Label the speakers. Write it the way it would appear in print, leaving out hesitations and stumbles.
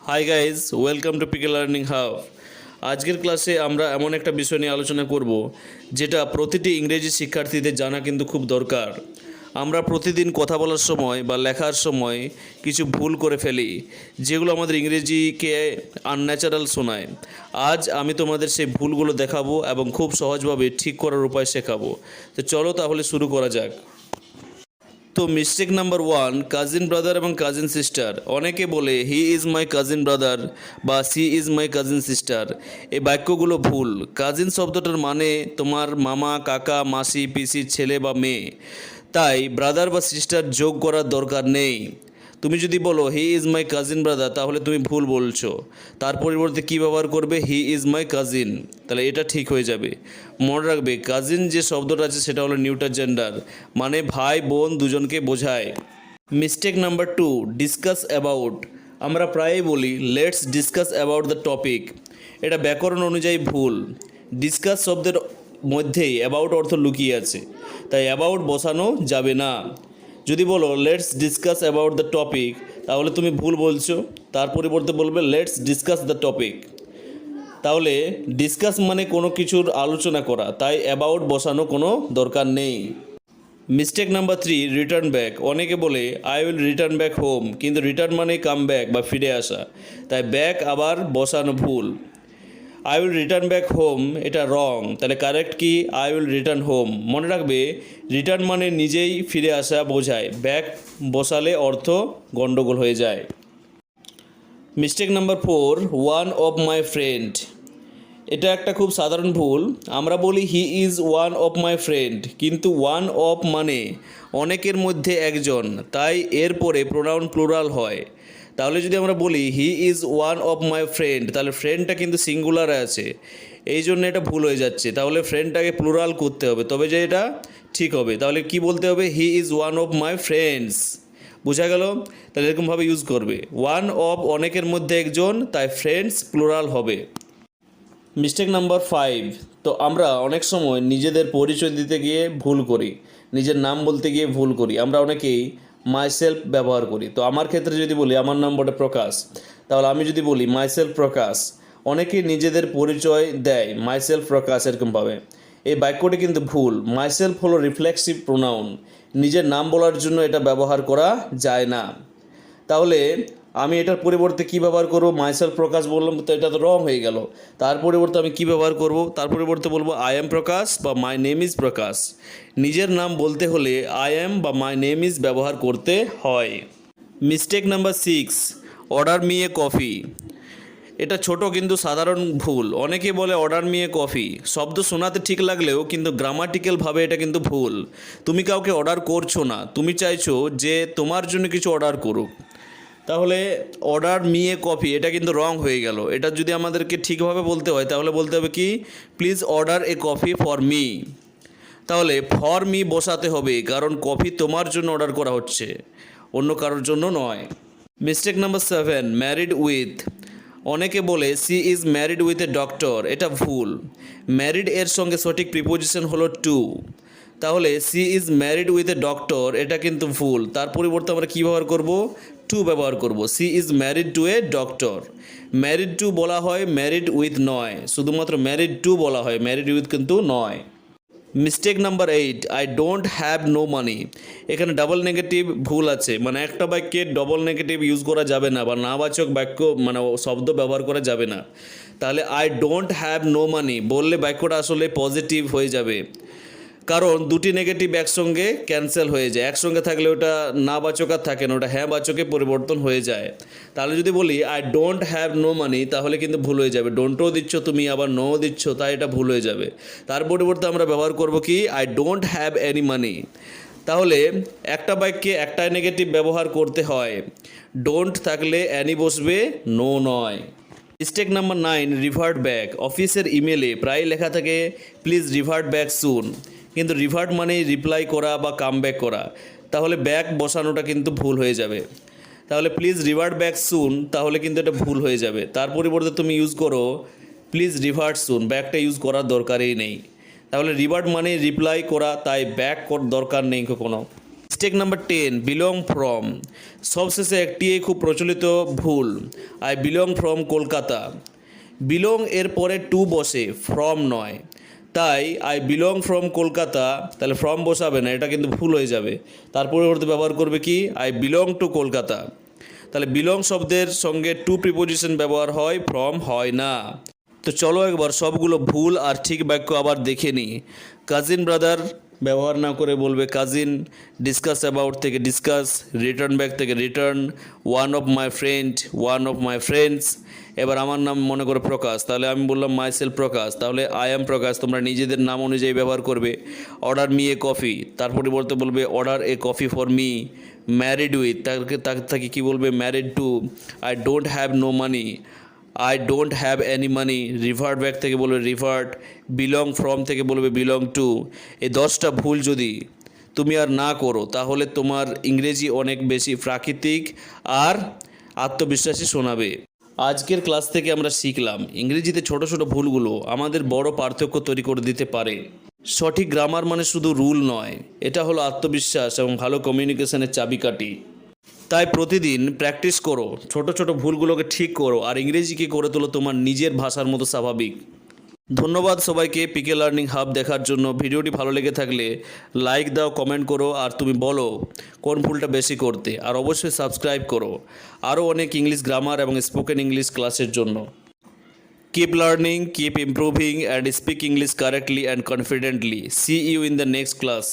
Speaker 1: High guys, welcome to PK learning hub. আজকের ক্লাসে আমরা এমন একটা বিষয় নিয়ে আলোচনা করব যেটা প্রতিটি ইংরেজি শিক্ষার্থীদের জানা কিন্তু খুব দরকার। আমরা প্রতিদিন কথা বলার সময় বা লেখার সময় কিছু ভুল করে ফেলি, যেগুলো আমাদের ইংরেজিকে আনন্যাচারাল শোনায়। আজ আমি তোমাদের সেই ভুলগুলো দেখাবো এবং খুব সহজভাবে ঠিক করার উপায় শেখাবো। তো চলো তাহলে শুরু করা যাক। তো মিস্টেক নাম্বার 1, কাজিন ব্রাদার এবং কাজিন সিস্টার। অনেকে বলে he is my cousin brother বা she is my cousin sister. এই বাক্যগুলো ভুল। কাজিন শব্দটার মানে তোমার মামা, কাকা, মাসি, পিসির ছেলে বা মেয়ে। তাই ব্রাদার বা সিস্টার যোগ করার দরকার নেই। তুমি যদি বলো হি ইজ মাই কাজিন ব্রাদার, তাহলে তুমি ভুল বলছো। তার পরিবর্তে কী ব্যবহার করবে? হি ইজ মাই কাজিন। তাহলে এটা ঠিক হয়ে যাবে। মনে রাখবে, কাজিন যে শব্দটা আছে সেটা হলো নিউটার জেন্ডার, মানে ভাই বোন দুজনকে বোঝায়। Mistake number 2, discuss about. আমরা প্রায়ই বলি let's discuss about the topic. এটা ব্যাকরণ অনুযায়ী ভুল। ডিসকাস শব্দের মধ্যেই অ্যাবাউট অর্থ লুকিয়ে আছে, তাই অ্যাবাউট বসানো যাবে না। যদি বলো let's discuss about the topic, তাহলে তুমি ভুল বলছো। তার পরিবর্তে বলবে লেটস ডিসকাস দ্য টপিক। তাহলে ডিসকাস মানে কোনো কিছুর আলোচনা করা, তাই অ্যাবাউট বসানো কোনো দরকার নেই। Mistake number 3, return back. অনেকে বলে I will return back home, কিন্তু রিটার্ন মানে কাম ব্যাক বা ফিরে আসা, তাই ব্যাক আবার বসানো ভুল। I will return back home এটা রং, তাহলে কারেক্ট কি? I will return home. মনে রাখবে, রিটার্ন মানে নিজেই ফিরে আসা বোঝায়, ব্যাক বসালে অর্থ গণ্ডগোল হয়ে যায়। Mistake number 4, one of my friend. এটা একটা খুব সাধারণ ভুল। আমরা বলি he is one of my friend, কিন্তু ওয়ান অফ মানে অনেকের মধ্যে একজন, তাই এর পরে প্রোনাউন প্লুরাল হয়। তাহলে যদি আমরা বলি he is one of my friend, তাহলে ফ্রেন্ডটা কিন্তু সিঙ্গুলারে আছে, এই জন্য এটা ভুল হয়ে যাচ্ছে। তাহলে ফ্রেন্ডটাকে প্লুরাল করতে হবে, তবে যে এটা ঠিক হবে। তাহলে কি বলতে হবে? He is one of my friends. বোঝা গেল? তাহলে এরকমভাবে ইউজ করবে। ওয়ান অফ অনেকের মধ্যে একজন, তাই ফ্রেন্ডস প্লুরাল হবে। মিস্টেক নাম্বার 5, তো আমরা অনেক সময় নিজেদের পরিচয় দিতে গিয়ে ভুল করি, নিজের নাম বলতে গিয়ে ভুল করি। আমরা অনেকেই মাইসেলফ ব্যবহার করি। তো আমার ক্ষেত্রে যদি বলি আমার নাম বটে প্রকাশ, তাহলে আমি যদি বলি মাইসেলফ প্রকাশ, অনেকেই নিজেদের পরিচয় দেয় মাইসেলফ প্রকাশ এরকমভাবে। এই বাক্যটি কিন্তু ভুল। মাইসেলফ হলো রিফ্লেক্সিভ প্রোনাউন, নিজের নাম বলার জন্য এটা ব্যবহার করা যায় না। তাহলে আমি এটার পরিবর্তে কী ব্যবহার করব? মাইসেলফ প্রকাশ বললাম তো এটা তো রং হয়ে গেল। তার পরিবর্তে আমি কী ব্যবহার করব? তার পরিবর্তে বলবো আই এম প্রকাশ বা মাই নেম ইজ প্রকাশ। নিজের নাম বলতে হলে আই এম বা মাই নেম ইজ ব্যবহার করতে হয়। Mistake number 6, order me a coffee. এটা ছোট কিন্তু সাধারণ ভুল। অনেকে বলে অর্ডার মি এ কফি, শব্দ শোনাতে ঠিক লাগলেও কিন্তু গ্রামাটিক্যালভাবে এটা কিন্তু ভুল। তুমি কাউকে অর্ডার করছো না, তুমি চাইছো যে তোমার জন্য কিছু অর্ডার করুক। তাহলে অর্ডার মি এ কফি এটা কিন্তু রং হয়ে গেল। এটা যদি আমাদেরকে ঠিকভাবে বলতে হয় তাহলে বলতে হবে কি? Please order a coffee for me. তাহলে ফর মি বসাতে হবে, কারণ কফি তোমার জন্য অর্ডার করা হচ্ছে, অন্য কারোর জন্য নয়। Mistake number 7, married with. অনেকে বলে she is married with a doctor, এটা ভুল। ম্যারিড এর সঙ্গে সঠিক প্রিপোজিশন হলো টু। তাহলে she is married with a doctor এটা কিন্তু ভুল। তার পরিবর্তে আমরা কী ব্যবহার করব? টু ব্যবহার করব। She is married to a doctor. Married to বলা হয়, ম্যারিড উইথ নয়। শুধুমাত্র ম্যারিড টু বলা হয়, ম্যারিড উইথ কিন্তু নয়। Mistake number 8, I don't have no money. এখানে ডাবল নেগেটিভ ভুল আছে, মানে একটা বাক্যে ডবল নেগেটিভ ইউজ করা যাবে না, বা নাবাচক বাক্য মানে শব্দ ব্যবহার করা যাবে না। তাহলে I don't have no money বললে বাক্যটা আসলে পজিটিভ হয়ে যাবে, কারণ দুটি নেগেটিভ একসঙ্গে ক্যান্সেল হয়ে যায়। একসঙ্গে থাকলে ওটা নাবাচক আর থাকে না, ওটা হ্যাঁ বাচকে পরিবর্তন হয়ে যায়। তাহলে যদি বলি I don't have no money, তাহলে কিন্তু ভুল হয়ে যাবে। ডোন্টও দিচ্ছ তুমি, আবার নো দিচ্ছ, তাই এটা ভুল হয়ে যাবে। তার পরিবর্তে আমরা ব্যবহার করব কি? আই ডোন্ট হ্যাভ এনি মানি। তাহলে একটা বাক্যে একটাই নেগেটিভ ব্যবহার করতে হয়। ডোন্ট থাকলে অ্যানি বসবে, নো নয়। Mistake number 9, revert back. অফিসের ইমেলে প্রায় লেখা থাকে প্লিজ রিভার্ট ব্যাক সুন, কিন্তু রিভার্ট মানে রিপ্লাই করা বা কাম ব্যাক করা। তাহলে ব্যাক বসানোটা কিন্তু ভুল হয়ে যাবে। তাহলে প্লিজ রিভার্ট ব্যাক সুন, তাহলে কিন্তু এটা ভুল হয়ে যাবে। তার পরিবর্তে তুমি ইউজ করো প্লিজ রিভার্ট সুন, ব্যাকটা ইউজ করার দরকারই নেই। তাহলে রিভার্ট মানে রিপ্লাই করা, তাই ব্যাক দরকার নেই কোনো। Mistake number 10, belong from. সবশেষে একটি খুব প্রচলিত ভুল, I belong from Kolkata. Belong এর পরে টু বসে, ফ্রম নয়। তাই আই বিলং ফ্রম কলকাতা, তাহলে ফ্রম বসাবে না, এটা কিন্তু ভুল হয়ে যাবে। তার পরিবর্তে ব্যবহার করবে কি, আই বিলং টু কলকাতা। তাহলে বিলং শব্দের সঙ্গে টু প্রিপোজিশন ব্যবহার হয়, ফ্রম হয় না। তো চলো একবার সবগুলো ভুল আর ঠিক বাক্য আবার দেখে নিই। কাজিন ব্রাদার ব্যবহার না করে বলবে কাজিন, ডিসকাস অ্যাবাউট থেকে ডিসকাস, রিটার্ন ব্যাক থেকে return, one of my friend, one of my friends. এবার আমার নাম মনে করে প্রকাশ, তাহলে আমি বললাম মাই সেলফ প্রকাশ, তাহলে আই অ্যাম প্রকাশ। তোমরা নিজেদের নাম অনুযায়ী ব্যবহার করবে। অর্ডার মি এ কফি, তার পরিবর্তে বলবে order a coffee for me. Married with, তাকে কী বলবে, married to. I don't have no money, I don't have any money. Revert back থেকে বলবে রিভার্ট। বিলং ফ্রম থেকে বলবে বিলং টু। এই 10টা ভুল যদি তুমি আর না করো, তাহলে তোমার ইংরেজি অনেক বেশি প্রাকৃতিক আর আত্মবিশ্বাসী শোনাবে। আজকের ক্লাস থেকে আমরা শিখলাম ইংরেজিতে ছোট ছোট ভুলগুলো আমাদের বড় পার্থক্য তৈরি করে দিতে পারে। সঠিক গ্রামার মানে শুধু রুল নয়, এটা হলো আত্মবিশ্বাস এবং ভালো কমিউনিকেশনের চাবিকাঠি। তাই প্রতিদিন প্র্যাকটিস করো, ছোট ছোট ভুলগুলোকে ঠিক করো, আর ইংরেজিকে করে তোলো তোমার নিজের ভাষার মতো স্বাভাবিক। ধন্যবাদ সবাইকে পিকে লার্নিং হাব দেখার জন্য। ভিডিওটি ভালো লেগে থাকলে লাইক দাও, কমেন্ট করো, আর তুমি বলো কোন ভুলটা বেশি করতে। আর অবশ্যই সাবস্ক্রাইব করো আরও অনেক ইংলিশ গ্রামার এবং স্পোকেন ইংলিশ ক্লাসের জন্য। Keep learning, keep improving, and speak English correctly and confidently. See you in the next class.